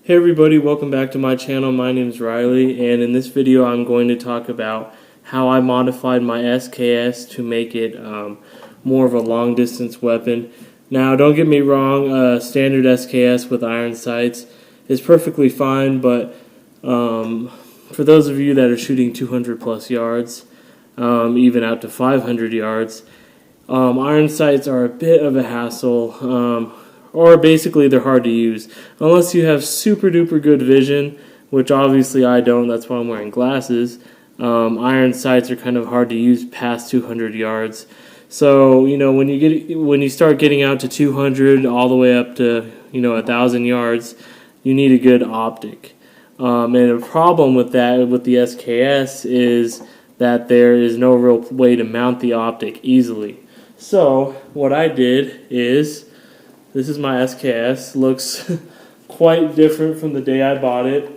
Hey everybody, welcome back to my channel. My name is Riley, and in this video I'm going to talk about how I modified my SKS to make it more of a long distance weapon. Now don't get me wrong, standard SKS with iron sights is perfectly fine, but for those of you that are shooting 200 plus yards, even out to 500 yards, iron sights are a bit of a hassle. Or basically they're hard to use unless you have super duper good vision, which obviously I don't. That's why I'm wearing glasses. Iron sights are kind of hard to use past 200 yards. So when you start getting out to 200 all the way up to 1,000 yards, you need a good optic. And a problem with that with the SKS is that there is no real way to mount the optic easily. So what I did is, this is my SKS. Looks quite different from the day I bought it.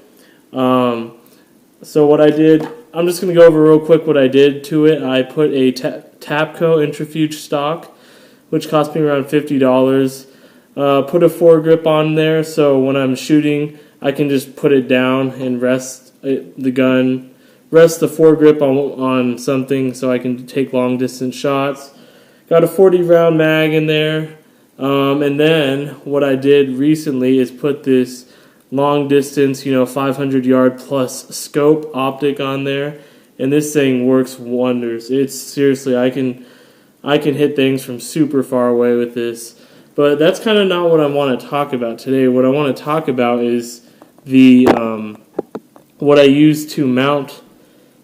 So what I did, I'm just going to go over real quick what I did to it. I put a Tapco Intrafuge stock, which cost me around $50. Put a foregrip on there, so when I'm shooting, I can just put it down and rest the gun, rest the foregrip on something so I can take long distance shots. Got a 40 round mag in there. And then what I did recently is put this long distance, 500 yard plus scope optic on there, and this thing works wonders. It's seriously, I can hit things from super far away with this. But that's kind of not what I want to talk about today. What I want to talk about is the what I use to mount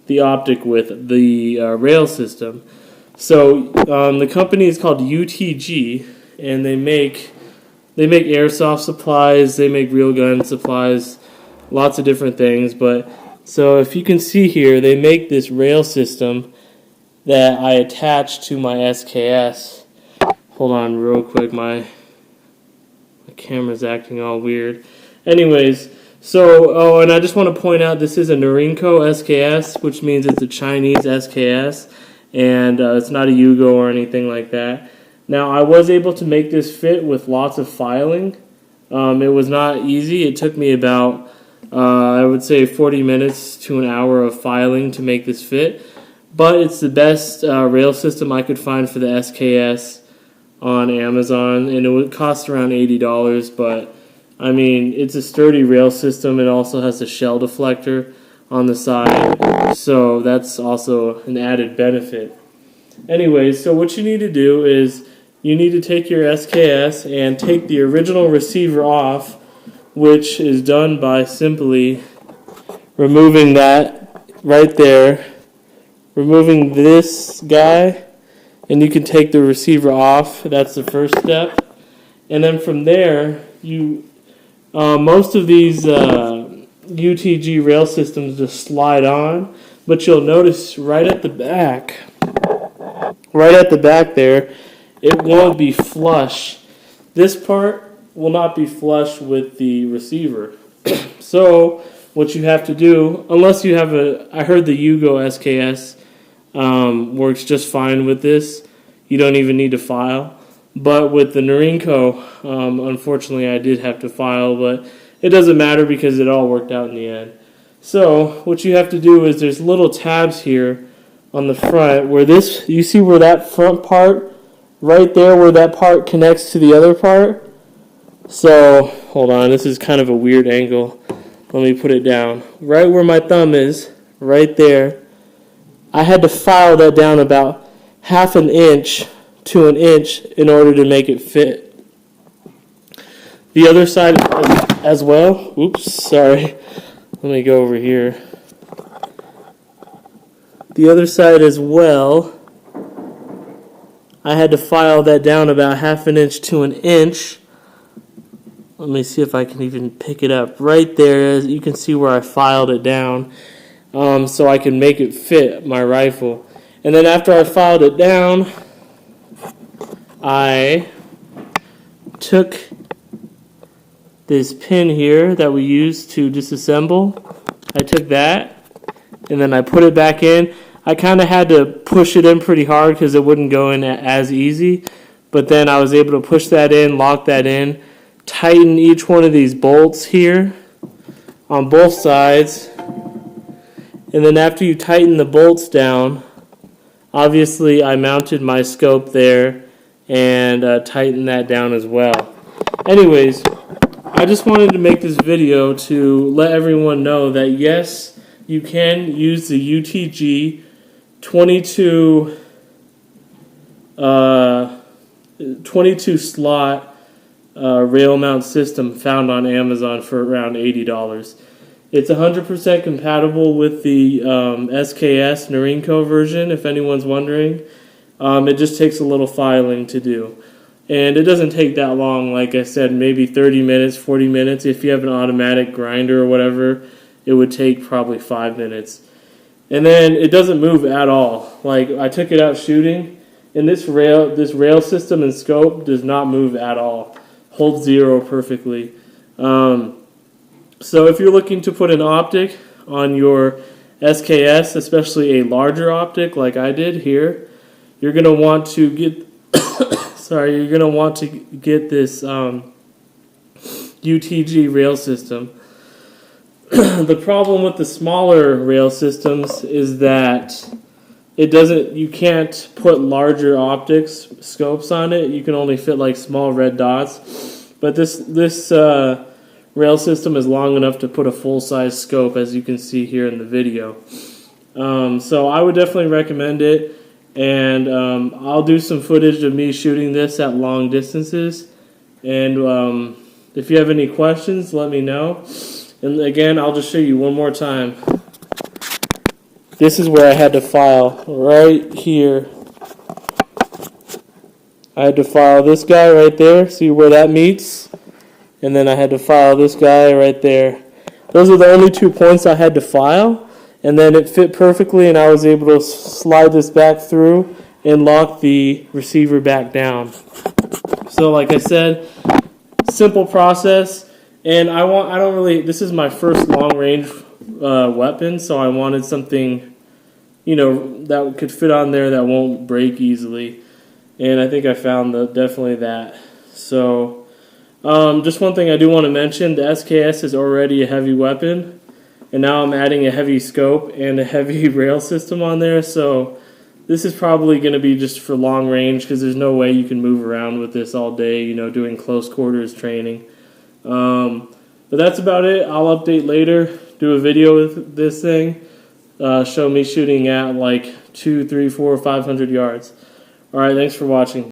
the optic with the rail system. So the company is called UTG. And they make airsoft supplies, they make real gun supplies, lots of different things. But so if you can see here, they make this rail system that I attach to my SKS. Hold on real quick, my camera's acting all weird. Anyways, so and I just want to point out, this is a Norinco SKS, which means it's a Chinese SKS, and it's not a Yugo or anything like that. Now, I was able to make this fit with lots of filing. It was not easy. It took me about, I would say, 40 minutes to an hour of filing to make this fit. But it's the best rail system I could find for the SKS on Amazon, and it would cost around $80. But, I mean, it's a sturdy rail system. It also has a shell deflector on the side, so that's also an added benefit. Anyways, so what you need to do is you need to take your SKS and take the original receiver off, which is done by simply removing that right there, removing this guy, and you can take the receiver off. That's the first step. And then from there, most of these UTG rail systems just slide on, but you'll notice right at the back there, it won't be flush. This part will not be flush with the receiver. So what you have to do, unless you have I heard the Yugo SKS works just fine with this. You don't even need to file. But with the Norinco, unfortunately I did have to file, but it doesn't matter because it all worked out in the end. So what you have to do is, there's little tabs here on the front where you see where that front part, right there where that part connects to the other part. So hold on, this is kind of a weird angle. Let me put it down. Right where my thumb is, right there, I had to file that down about half an inch to an inch in order to make it fit. The other side as well. Oops, sorry. Let me go over here. The other side as well, I had to file that down about half an inch to an inch. Let me see if I can even pick it up. Right there, you can see where I filed it down, so I can make it fit my rifle. And then after I filed it down, I took this pin here that we use to disassemble. I took that, and then I put it back in. I kind of had to push it in pretty hard because it wouldn't go in as easy. But then I was able to push that in, lock that in, tighten each one of these bolts here, on both sides. And then after you tighten the bolts down, obviously I mounted my scope there and tightened that down as well. Anyways, I just wanted to make this video to let everyone know that yes, you can use the UTG 22 slot rail mount system found on Amazon for around $80. It's 100% compatible with the SKS Norinco version, if anyone's wondering. It just takes a little filing to do. And it doesn't take that long, like I said, maybe 30 minutes, 40 minutes. If you have an automatic grinder or whatever, it would take probably 5 minutes. And then it doesn't move at all. Like, I took it out shooting, and this rail system and scope does not move at all. Holds zero perfectly. So if you're looking to put an optic on your SKS, especially a larger optic like I did here, you're going to want to get this UTG rail system. The problem with the smaller rail systems is that you can't put larger optics scopes on it. You can only fit like small red dots. But this rail system is long enough to put a full-size scope, as you can see here in the video. So I would definitely recommend it, and I'll do some footage of me shooting this at long distances. And if you have any questions, let me know. And again, I'll just show you one more time. This is where I had to file, right here. I had to file this guy right there, see where that meets? And then I had to file this guy right there. Those are the only 2 points I had to file, and then it fit perfectly, and I was able to slide this back through and lock the receiver back down. So like I said, simple process, and this is my first long range weapon, so I wanted something, that could fit on there that won't break easily. And I think I found definitely that. So just one thing I do want to mention, the SKS is already a heavy weapon, and now I'm adding a heavy scope and a heavy rail system on there, so this is probably going to be just for long range, because there's no way you can move around with this all day, doing close quarters training. But that's about it. I'll update later, do a video with this thing, show me shooting at like 200, 300, 400, 500 yards. Alright, thanks for watching.